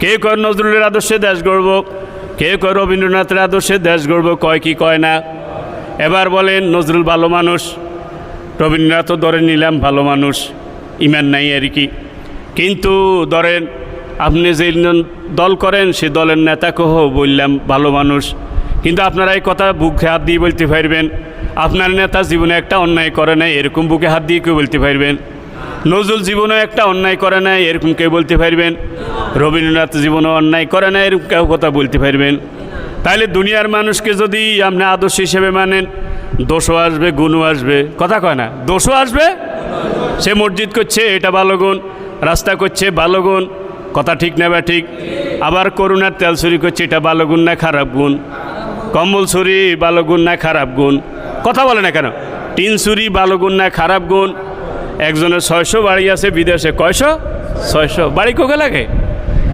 কেউ কয় নজরুলের আদর্শে দেশ গড়ব, কেউ কয় রবীন্দ্রনাথের আদর্শে দেশ গড়ব, কয় কি কয় না। এবার বলেন নজরুল ভালো মানুষ, রবীন্দ্রনাথও ধরে নিলাম ভালো মানুষ, ইমান নাই আর কি। কিন্তু ধরেন আপনি যে দল করেন সে দলের নেতাকেও বললাম ভালো মানুষ, কিন্তু আপনারা এই কথা বুকে হাত দিয়ে বলতে পারবেন আপনার নেতা জীবনে একটা অন্যায় করে নাই, এরকম বুকে হাত দিয়ে কেউ বলতে পারবেন? নজরুল জীবনে একটা অন্যায় করে নাই, এরকম কেউ বলতে পারবেন? রবীন্দ্রনাথ জীবনে অন্যায় করে না, এরকম কেউ কথা বলতে পারবেন? তাহলে দুনিয়ার মানুষকে যদি আপনি আদর্শ হিসেবে মানেন, দোষও আসবে গুণও আসবে, কথা কয় না? দোষও আসবে, সে মসজিদ করছে এটা ভালো গুণ, রাস্তা করছে ভালো গুণ, কথা ঠিক না বা ঠিক? আবার করুণার তেল চুরি করছে, এটা ভালো গুণ না খারাপ গুণ? কম্বল চুরি ভালো গুণ না খারাপ গুণ? কথা বলে না কেন? টিন চুরি ভালো গুণ না খারাপ গুণ? একজনের 600 বাড়ি আছে বিদেশে, কয়শো? 600 বাড়ি কোকে লাগে?